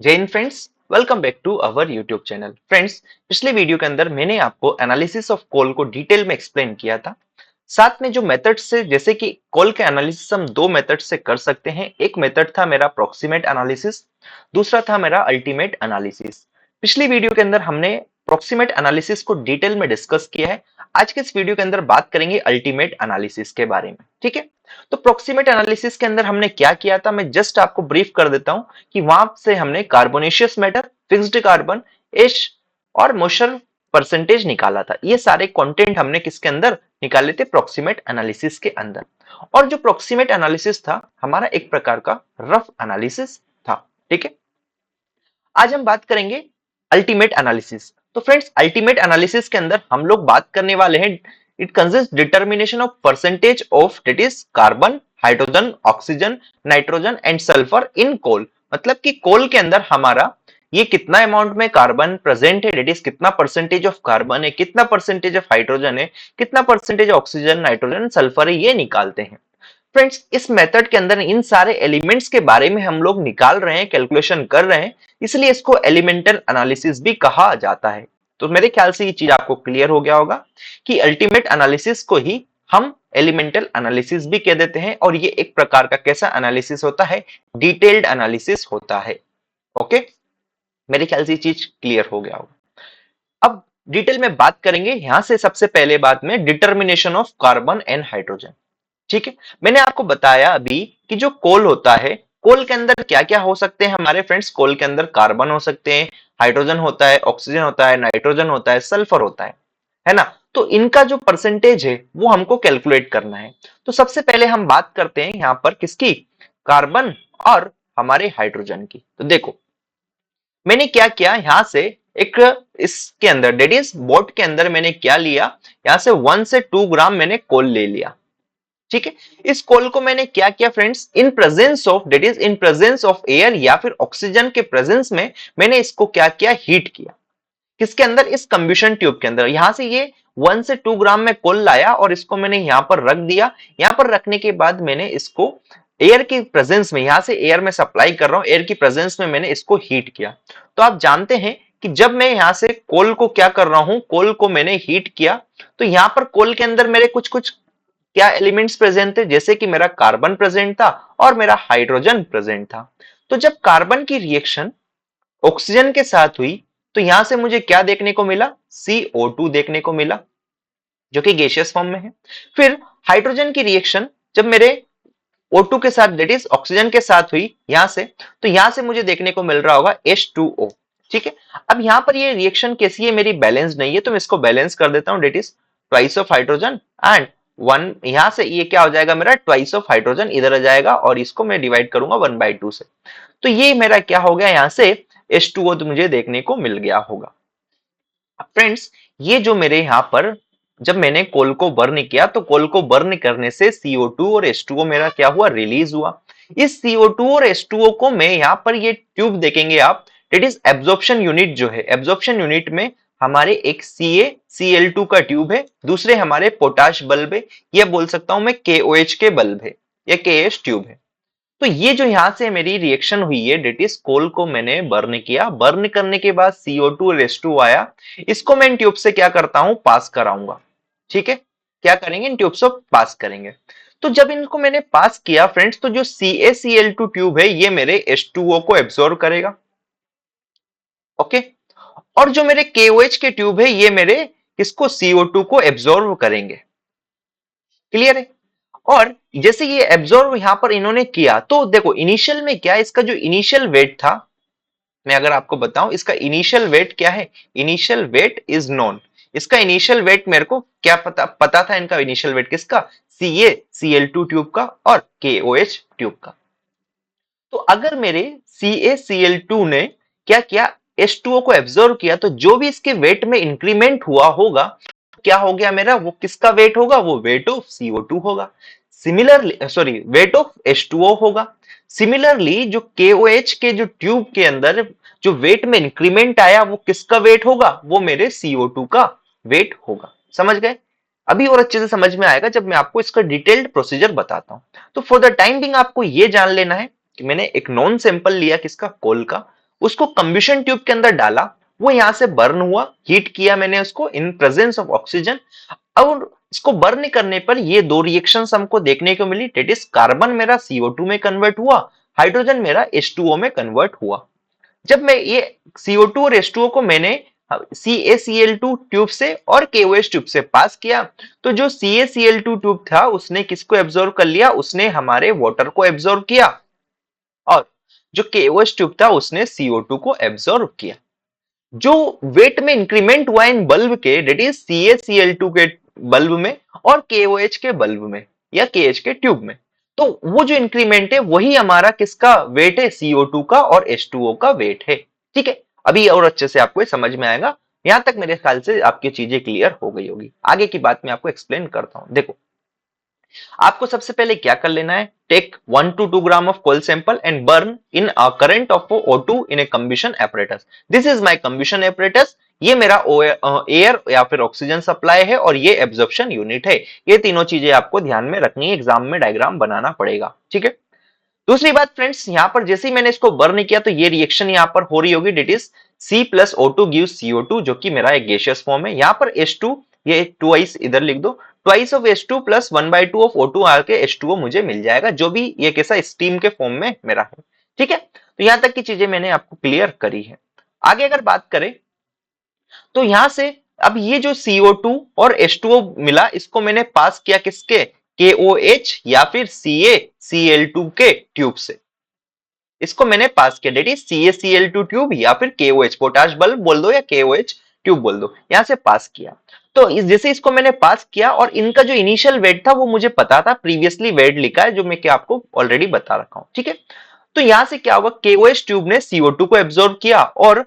जय Hind friends, welcome back to our YouTube channel. Friends, पिछले video के अंदर मैंने आपको एनालिसिस ऑफ कॉल को डिटेल में एक्सप्लेन किया था। साथ में जो मेथड से, जैसे कि कॉल के एनालिसिस हम दो मेथड से कर सकते हैं। एक मेथड था मेरा प्रोक्सीमेट एनालिसिस, दूसरा था मेरा अल्टीमेट एनालिसिस। पिछली वीडियो के अंदर हमने प्रोक्सीमेट एनालिसिस को डिटेल में डिस्कस किया है। आज के इस वीडियो के अंदर बात करेंगे अल्टीमेट एनालिसिस के बारे में। ठीक है, तो प्रोक्सीमेट एनालिसिस के अंदर हमने क्या किया था, मैं जस्ट आपको ब्रीफ कर देता हूं कि वहां से हमने कार्बोनेशियस मैटर, फिक्स्ड कार्बन, एश और मॉइस्चर परसेंटेज निकाला था। ये सारे कंटेंट हमने किसके अंदर निकाले थे? प्रोक्सीमेट एनालिसिस के अंदर। और जो प्रोक्सीमेट एनालिसिस था हमारा एक प्रकार का रफ एनालिसिस था। ठीक है, आज हम बात करेंगे अल्टीमेट एनालिसिस। तो फ्रेंड्स, अल्टीमेट एनालिसिस के अंदर हम लोग बात करने वाले हैं, it consist determination of percentage of that is carbon, hydrogen, oxygen, nitrogen and sulphur in coal. मतलब कि कोल के अंदर हमारा ये कितना अमाउंट में कार्बन प्रेजेंट है, दैट इज कितना परसेंटेज ऑफ कार्बन है, कितना परसेंटेज ऑफ हाइड्रोजन है, कितना परसेंटेज ऑक्सीजन, नाइट्रोजन, सल्फर है, ये निकालते हैं। फ्रेंड्स, इस मेथड के अंदर इन सारे एलिमेंट्स के बारे में हम लोग निकाल रहे हैं, कैलकुलेशन कर रहे हैं, इसलिए इसको एलिमेंटल एनालिसिस भी कहा जाता है। तो मेरे ख्याल से ये चीज आपको क्लियर हो गया होगा कि अल्टीमेट एनालिसिस को ही हम एलिमेंटल एनालिसिस भी कह देते हैं, और ये एक प्रकार का कैसा एनालिसिस होता है? डिटेल्ड एनालिसिस होता है। ओके, मेरे ख्याल से ये चीज क्लियर हो गया होगा। अब डिटेल में बात करेंगे यहां से। सबसे पहले बात में determination of carbon and hydrogen. ठीक है, मैंने आपको बताया अभी कि जो कोल होता है, कोल के अंदर क्या क्या हो सकते हैं हमारे फ्रेंड्स? कोल के अंदर कार्बन हो सकते हैं, हाइड्रोजन होता है, ऑक्सीजन होता है, नाइट्रोजन होता है, सल्फर होता है ना? तो इनका जो परसेंटेज है वो हमको कैलकुलेट करना है। तो सबसे पहले हम बात करते हैं यहां पर किसकी? कार्बन और हमारे हाइड्रोजन की। तो देखो, मैंने क्या किया यहां से, एक इसके अंदर डेट इज बोट के अंदर मैंने क्या लिया, यहां से 1 से 2 ग्राम मैंने कोल ले लिया। ठीक है, इस कोल को मैंने क्या किया friends? In presence of, that is in presence of air या फिर ऑक्सीजन के प्रेजेंस में मैंने इसको क्या किया? हीट किया। किसके अंदर? इस कंब्यूशन ट्यूब के अंदर। यहां से ये 1 से 2 ग्राम में कोल लाया और इसको मैंने यहां पर रख दिया। यहां पर रखने के बाद मैंने इसको एयर की प्रेजेंस में, यहां से एयर में सप्लाई कर रहा हूं, एयर की प्रेजेंस में मैंने इसको हीट किया। तो आप जानते हैं कि जब मैं यहां से कोल को क्या कर रहा हूं, कोल को मैंने हीट किया, तो यहां पर कोल के अंदर मेरे कुछ कुछ क्या एलिमेंट्स प्रेजेंट थे, जैसे कि मेरा कार्बन प्रेजेंट था और मेरा हाइड्रोजन प्रेजेंट था। तो जब कार्बन की रिएक्शन ऑक्सीजन के साथ हुई तो यहां से मुझे क्या देखने को मिला? CO2 देखने को मिला, जो कि गैसियस फॉर्म में है। फिर हाइड्रोजन की रिएक्शन जब मेरे O2 के साथ, दैट इज ऑक्सीजन के साथ हुई यहां से, तो यहां से मुझे देखने को मिल रहा होगा H2O। ठीक है, अब यहां पर ये रिएक्शन कैसी है? मेरी बैलेंस नहीं है, तो मैं इसको बैलेंस कर देता हूं, that is twice of hydrogen and one. यहां से ये क्या हो जाएगा मेरा? ट्वाइस ऑफ हाइड्रोजन इधर आ जाएगा और इसको मैं डिवाइड करूंगा 1/2 से। तो ये मेरा क्या हो गया? यहां से H2O तो मुझे देखने को मिल गया होगा। फ्रेंड्स, ये जो मेरे यहाँ पर जब मैंने कोल को बर्न किया, तो कोल को बर्न करने से CO2 और H2O मेरा क्या हुआ? रिलीज हुआ। इस CO2 और H2O को मैं यहाँ पर ये ट्यूब देखेंगे आप, दैट इज एब्जॉर्प्शन यूनिट जो है, एब्जॉर्प्शन यूनिट में हमारे एक CaCl2 का ट्यूब है, दूसरे हमारे पोटाश बल्ब है, या बोल सकता हूं मैं KOH के बल्ब है, या KH ट्यूब है। तो ये जो यहां से मेरी रिएक्शन हुई है, डेट इज कोल को मैंने बर्न किया, बर्न करने के बाद CO2 और H2 आया, इसको मैं इन ट्यूब से क्या करता हूं? पास कराऊंगा। ठीक है, क्या करेंगे? इन ट्यूब से पास करेंगे। तो जब इनको मैंने पास किया फ्रेंड्स, तो जो CaCl2 ट्यूब है ये मेरे H2O को एब्सॉर्ब करेगा। ओके, और जो मेरे KOH के ट्यूब है ये मेरे किसको? CO2 को एब्सॉर्ब करेंगे। क्लियर है? और जैसे ये एब्जॉर्व यहां पर इन्होंने किया, तो देखो इनिशियल में क्या, इसका जो इनिशियल वेट था, मैं अगर आपको बताऊं इसका इनिशियल वेट क्या है, इनिशियल वेट इज नोन। इसका इनिशियल वेट मेरे को क्या पता था इनका इनिशियल वेट किसका? CaCl2 ट्यूब का और KOH ट्यूब का। तो अगर मेरे CaCl2 ने क्या किया? H2O को एब्जॉर्व किया, तो जो भी इसके वेट में इंक्रीमेंट हुआ होगा, क्या हो गया मेरा? वो किसका वेट होगा? वो वेट ऑफ CO2 होगा। Similarly, sorry, wait of H2O होगा। सिमिलरली जो KOH के जो ट्यूब के अंदर जो वेट में इंक्रीमेंट आया, वो किसका वेट होगा? वो मेरे CO2 का वेट होगा। समझ गए? अभी और अच्छे से समझ में आएगा जब मैं आपको इसका डिटेल्ड प्रोसीजर बताता हूं। तो फॉर द टाइम बिंग आपको ये जान लेना है कि मैंने एक नॉन सैंपल लिया किसका? कोल का, उसको कंबशन ट्यूब के अंदर डाला, वो यहां से बर्न हुआ, हीट किया मैंने उसको इन प्रेजेंस ऑफ ऑक्सीजन। अब इसको बर्न करने पर ये दो रिएक्शंस हमको देखने को मिली, डेट इज कार्बन मेरा CO2 में कन्वर्ट हुआ, हाइड्रोजन मेरा H2O में कन्वर्ट हुआ। जब मैं ये CO2 और H2O को मैंने CaCl2 ट्यूब से और KOH ट्यूब से पास किया, तो जो CaCl2 ट्यूब था उसने किसको एब्जॉर्ब कर लिया, उसने हमारे वाटर को एब्जॉर्ब किया, और जो KOH ट्यूब था उसने CO2 को एब्जॉर्ब किया। जो वेट में इंक्रीमेंट हुआ इन बल्ब के, डेट इज CaCl2 के बल्ब में और KOH के बल्ब में या KH के ट्यूब में, तो वो जो इंक्रीमेंट है वही हमारा किसका वेट है, CO2 का और H2O का वेट है। ठीक है, अभी और अच्छे से आपको समझ में आएगा। यहां तक मेरे ख्याल से आपकी चीजें क्लियर हो गई होगी। आगे की बात मैं आपको एक्सप्लेन करता हूं। देखो, आपको सबसे पहले क्या कर लेना है, take 1 to 2 gram of coal sample and burn in a current of O2 in a combustion apparatus. This is my combustion apparatus. ये मेरा एयर या फिर ऑक्सीजन सप्लाई है और ये एब्जॉर्प्शन यूनिट है। ये तीनों चीजें आपको ध्यान में रखनी है, एग्जाम में डायग्राम बनाना पड़ेगा। ठीक है, दूसरी बात फ्रेंड्स, यहां पर जैसे ही मैंने इसको बर्न किया तो ये रिएक्शन यहां पर हो रही होगी, that is C plus O2 gives CO2, जो कि मेरा एक गैसियस फॉर्म है। यहां पर H2, ये ट्वाइस इधर लिख दो, twice of H2 plus 1/2 of O2 आके H2O मुझे मिल जाएगा, जो भी ये कैसा स्टीम के फॉर्म में मेरा है। ठीक है, तो यहां तक की चीजें मैंने आपको क्लियर करी है। आगे अगर बात करें तो यहां से अब ये जो CO2 और H2O मिला, इसको मैंने पास किया किसके, KOH या फिर CaCl2 के ट्यूब से। इसको मैंने पास किया, डेट इज CaCl2 ट्यूब या फिर KOH, पोटाश बल्ब बोल दो या KOH ट्यूब बोल दो, यहां से पास किया। तो जैसे इसको मैंने पास किया और इनका जो इनिशियल वेट था वो मुझे पता था, प्रीवियसली वेट लिखा है जो मैं क्या आपको ऑलरेडी बता रखा हूं। ठीक है, तो यहां से क्या हुआ, KOH ट्यूब ने CO2 को एब्जॉर्ब किया और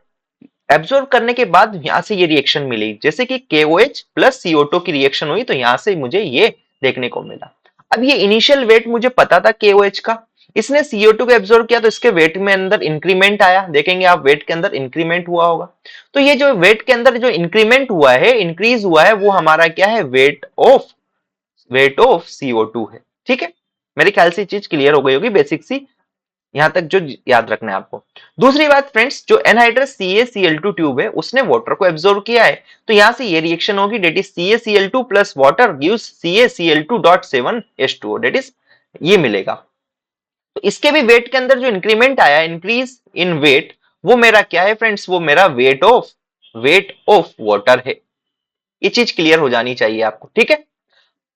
एब्जॉर्ब करने के बाद यहां से ये रिएक्शन मिली, जैसे कि KOH प्लस CO2 की रिएक्शन हुई, तो यहां से मुझे ये देखने को मिला। अब ये इनिशियल वेट मुझे पता था KOH का, इसने CO2 को एब्जॉर्ब किया तो इसके वेट में अंदर इंक्रीमेंट आया, देखेंगे आप वेट के अंदर इंक्रीमेंट हुआ होगा। तो ये जो वेट के अंदर जो इंक्रीमेंट हुआ है, इंक्रीज हुआ है, वो हमारा क्या है, वेट ऑफ CO2 है। ठीक है, मेरे ख्याल से चीज क्लियर हो गई होगी, बेसिक सी यहां तक जो याद रखना है आपको। दूसरी बात फ्रेंड्स, जो एनहाइड्रस CaCl2 ट्यूब है उसने वाटर को एब्जॉर्ब किया है, तो यहां से ये रिएक्शन होगी, that is CaCl2 plus water gives CaCl2.7H2O, that is ये मिलेगा। तो इसके भी वेट के अंदर जो इंक्रीमेंट आया, इंक्रीज इन वेट, वो मेरा क्या है फ्रेंड्स, वो मेरा वेट ऑफ वाटर है। ये चीज क्लियर हो जानी चाहिए आपको। ठीक है,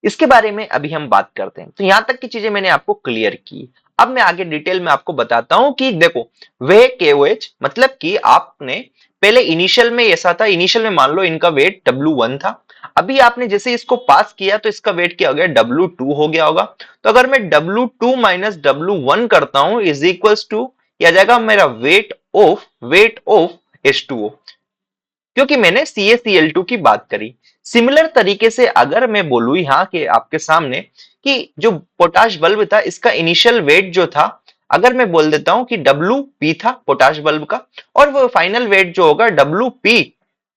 इसके बारे में अभी हम बात करते हैं। तो यहां तक की चीजें मैंने आपको क्लियर की। अब मैं आगे डिटेल में आपको बताता हूं कि देखो, वह KOH मतलब कि आपने पहले इनिशियल में ऐसा था, इनिशियल में मान लो इनका वेट W1 था, अभी आपने जैसे इसको पास किया तो इसका वेट क्या हो गया, W2 हो गया होगा। तो अगर मैं W2 माइनस W1 करता हूं इज इक्वल्स टू, आ जाएगा मेरा वेट ऑफ H2O, क्योंकि मैंने CaCl2 की बात करी। सिमिलर तरीके से अगर मैं बोलूं यहाँ के आपके सामने कि जो पोटाश बल्ब था इसका इनिशियल वेट जो था, अगर मैं बोल देता हूं कि WP था पोटाश बल्ब का, और वो फाइनल वेट जो होगा WP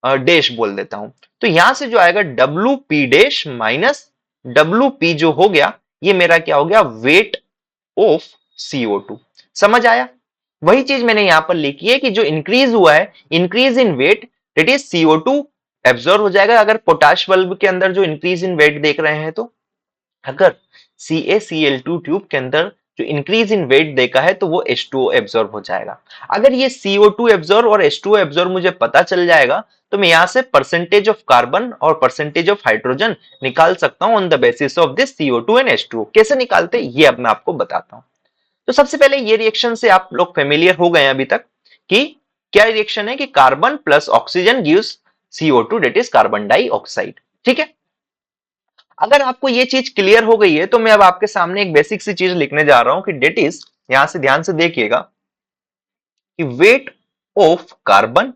डैश बोल देता हूं, तो यहां से जो आएगा WP डैश माइनस WP जो हो गया, ये मेरा क्या हो गया, वेट ऑफ CO2। समझ आया? वही चीज मैंने यहां पर लिखी है कि जो इंक्रीज हुआ है, increase in weight, that is CO2 absorb हो जाएगा। अगर पोटाश बल्ब के अंदर जो इंक्रीज इन वेट देख रहे हैं, तो अगर CaCl2 ट्यूब के अंदर जो इंक्रीज इन वेट देखा है तो वो H2O एब्जॉर्ब हो जाएगा। अगर ये CO2 एब्जॉर्ब और H2O एब्जॉर्ब मुझे पता चल जाएगा तो मैं यहां से परसेंटेज ऑफ कार्बन और परसेंटेज ऑफ हाइड्रोजन निकाल सकता हूं on the basis of this CO2 and H2O। कैसे निकालते ये अब मैं आपको बताता हूं। तो सबसे पहले ये रिएक्शन से आप लोग फेमिलियर हो गए हैं अभी तक कि क्या रिएक्शन है, कि carbon plus oxygen gives CO2, that is carbon dioxide. ठीक है, अगर आपको ये चीज क्लियर हो गई है तो मैं अब आपके सामने एक बेसिक सी चीज लिखने जा रहा हूं कि डेट इज, यहां से ध्यान से देखिएगा कि weight of carbon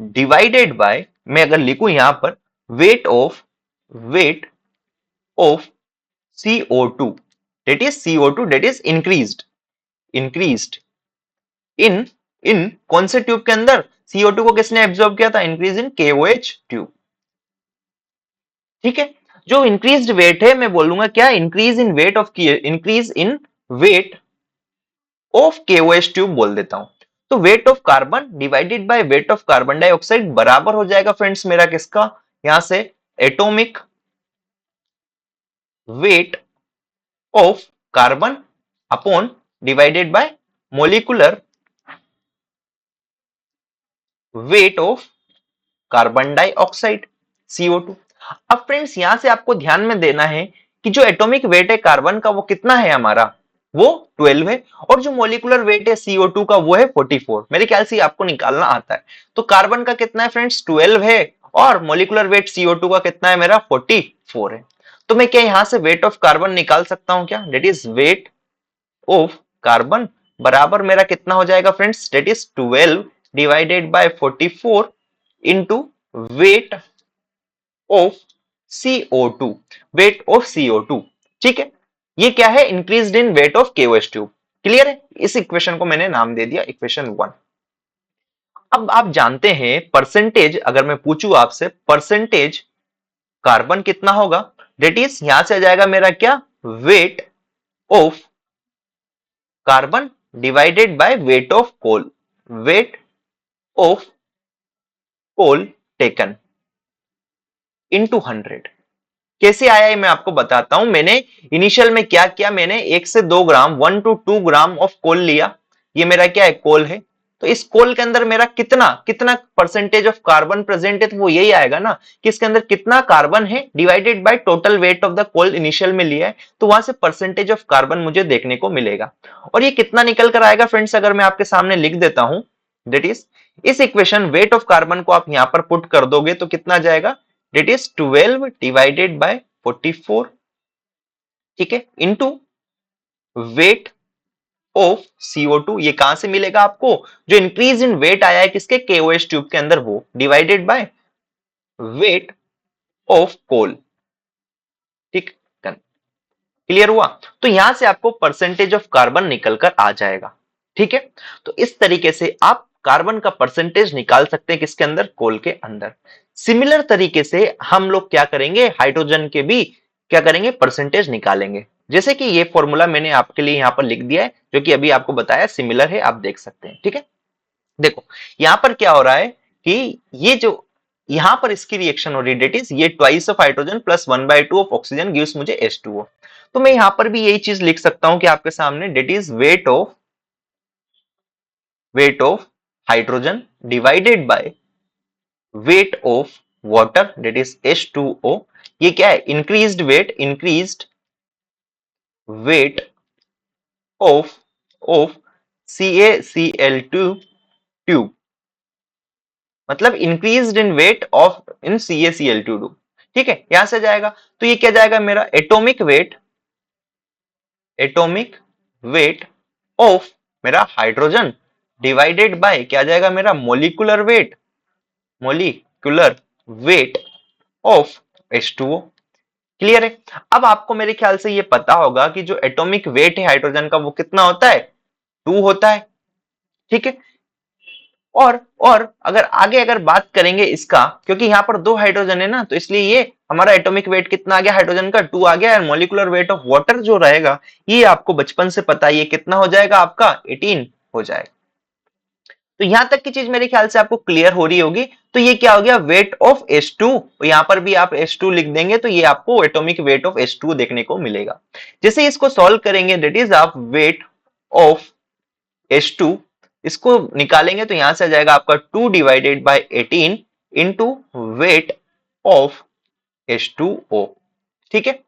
divided by, मैं अगर लिखूं यहां पर weight of CO2, that is CO2 that is increased in in कौन से ट्यूब के अंदर, CO2 को किसने एब्जॉर्ब किया था, इंक्रीज इन KOH ट्यूब। ठीक है, जो इंक्रीज्ड वेट है मैं बोलूंगा क्या, increase in weight of KOH tube बोल देता हूं। तो wait of carbon divided by weight of carbon dioxide बराबर हो जाएगा फ्रेंड्स मेरा किसका, यहां से atomic weight of carbon upon divided by molecular weight of carbon dioxide CO2। अब फ्रेंड्स यहां से आपको ध्यान में देना है कि जो एटॉमिक वेट है कार्बन का वो कितना है हमारा, वो 12 है, और जो मोलिकुलर वेट है CO2 का वो है 44। मेरे ख्याल से आपको निकालना आता है। तो कार्बन का कितना है फ्रेंड्स 12 है, और मोलिकुलर वेट CO2 का कितना है मेरा 44 है। तो मैं क्या यहां से वेट ऑफ कार्बन निकाल सकता हूं क्या, that is weight of carbon बराबर मेरा कितना हो जाएगा friends, that is 12 divided by 44 into weight of CO2, weight of CO2। ठीक है, ये क्या है, increase in weight of KOH tube. Clear है, इस इक्वेशन को मैंने नाम दे दिया इक्वेशन 1। अब आप जानते हैं परसेंटेज, अगर मैं पूछूं आपसे परसेंटेज कार्बन कितना होगा, डेट इज यहां से आ जाएगा मेरा क्या, weight of carbon divided by weight of coal, weight of coal taken into 100। कैसे आया है मैं आपको बताता हूं। मैंने इनिशियल में क्या किया, मैंने 1 से 2 ग्राम 1 to 2 ग्राम ऑफ कोल लिया। ये मेरा क्या है, कोल है। तो इस कोल के अंदर मेरा कितना कितना परसेंटेज ऑफ कार्बन प्रेजेंट है, तो वो यही आएगा ना कि इसके अंदर कितना कार्बन है divided by total weight of the coal initial में लिया है, तो वहां से परसेंटेज ऑफ कार्बन मुझे देखने को मिलेगा। और ये कितना निकल कर आएगा फ्रेंड्स, अगर मैं आपके सामने लिख देता हूं, दैट इज इस इक्वेशन वेट ऑफ कार्बन को आप यहां पर पुट कर दोगे तो कितना जाएगा, डेट इज 12 डिवाइडेड बाय 44, ठीक है, इनटू वेट ऑफ CO2। ये कहां से मिलेगा आपको, जो इंक्रीज इन वेट आया है किसके, KOH ट्यूब के अंदर, वो divided by weight of coal. ठीक, क्लियर हुआ। तो यहां से आपको परसेंटेज ऑफ कार्बन निकल कर आ जाएगा। ठीक है, तो इस तरीके से आप कार्बन का परसेंटेज निकाल सकते हैं किसके अंदर, कोल के अंदर। सिमिलर तरीके से हम लोग क्या करेंगे, हाइड्रोजन के भी क्या करेंगे, परसेंटेज निकालेंगे। जैसे कि ये फॉर्मूला मैंने आपके लिए यहां पर लिख दिया है, जो कि अभी आपको बताया सिमिलर है, आप देख सकते हैं। ठीक है, देखो यहां पर क्या हो रहा है कि ये जो यहां पर इसकी रिएक्शन हो रही है, डेट इज ये twice of hydrogen plus 1/2 of oxygen gives मुझे H2O। तो मैं यहां पर भी यही चीज लिख सकता हूं कि आपके सामने, that is weight of hydrogen divided by weight of water, that is H2O। ये क्या है, increased weight of CaCl2 tube, मतलब increase in weight of in CaCl2। ठीक है, यहां से जाएगा तो ये क्या जाएगा मेरा, एटॉमिक वेट ऑफ मेरा हाइड्रोजन डिवाइडेड बाय क्या जाएगा मेरा, molecular weight of H2O। Clear है। अब आपको मेरे ख्याल से ये पता होगा कि जो एटॉमिक वेट है हाइड्रोजन का वो कितना होता है, 2 होता है। ठीक है, और अगर बात करेंगे इसका, क्योंकि यहाँ पर 2 हाइड्रोजन है ना, तो इसलिए ये हमारा एटॉमिक वेट कितना आ गया हाइड्रोजन का, 2 आ गया। और मोलिकुलर वेट ऑफ वाटर जो रहेगा, ये आपको बचपन से पता है, ये कितना हो जाएगा आपका, 18 हो जाएगा। तो यहां तक की चीज मेरे ख्याल से आपको क्लियर हो रही होगी। तो ये क्या हो गया, वेट ऑफ H2, यहां पर भी आप H2 लिख देंगे तो ये आपको एटॉमिक वेट ऑफ H2 देखने को मिलेगा। जैसे इसको सॉल्व करेंगे, दैट इज आप वेट ऑफ H2 इसको निकालेंगे तो यहां से आ जाएगा आपका 2 divided by 18 into weight of H2O। ठीक है,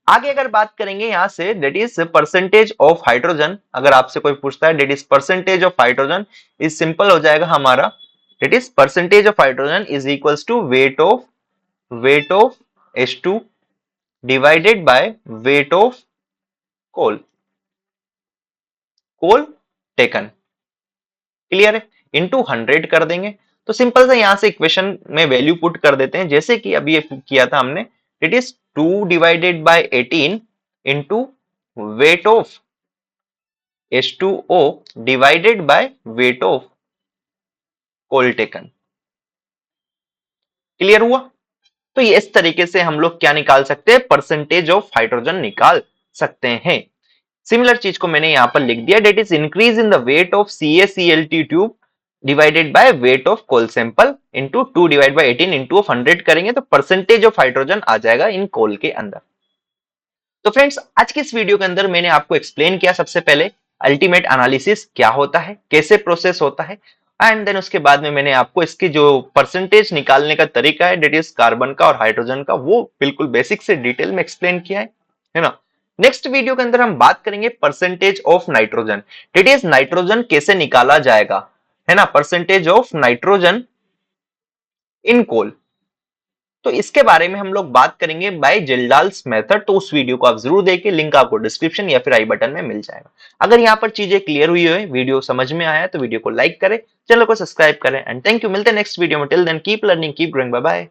आगे अगर बात करेंगे यहां से, that is percentage of hydrogen, अगर आपसे कोई पूछता है that is percentage of hydrogen, is simple हो जाएगा हमारा, that is percentage of hydrogen is equals to weight of H2 divided by weight of coal coal taken. Clear है, into 100 कर देंगे। तो सिंपल सा यहां से इक्वेशन में वैल्यू पुट कर देते हैं, जैसे कि अभी ये किया था हमने, it is 2 divided by 18 into weight of H2O divided by weight of coal taken. Clear हुआ। तो ये इस तरीके से हम लोग क्या निकाल सकते हैं, परसेंटेज ऑफ हाइड्रोजन निकाल सकते हैं। सिमिलर चीज को मैंने यहाँ पर लिख दिया, that is increase in the weight of CaCl2 tube divided by weight of coal sample into 2 divide by 18 into 100 करेंगे तो परसेंटेज ऑफ हाइड्रोजन आ जाएगा इन कोल के अंदर। तो फ्रेंड्स, आज की इस वीडियो के अंदर मैंने आपको एक्सप्लेन किया सबसे पहले अल्टीमेट एनालिसिस क्या होता है, कैसे प्रोसेस होता है, एंड देन उसके बाद में मैंने आपको इसकी जो परसेंटेज निकालने का तरीका है, डेट इज कार्बन का और हाइड्रोजन का, वो बिल्कुल बेसिक से डिटेल में एक्सप्लेन किया है ना। नेक्स्ट वीडियो के अंदर हम बात करेंगे percentage of nitrogen, that is nitrogen कैसे निकाला जाएगा, है ना, percentage of nitrogen in coal. तो इसके बारे में हम लोग बात करेंगे बाय जिल्डाल्स मेथड, तो उस वीडियो को आप जरूर देखिए, लिंक आपको डिस्क्रिप्शन या फिर आई बटन में मिल जाएगा। अगर यहाँ पर चीजें क्लियर हुई है, वीडियो समझ में आया तो वीडियो को लाइक करें, चैनल को सब्सक्राइब करें, एंड थैंक यू। मिलते हैं नेक्स्ट वीडियो में। Till then keep learning, keep growing, bye bye.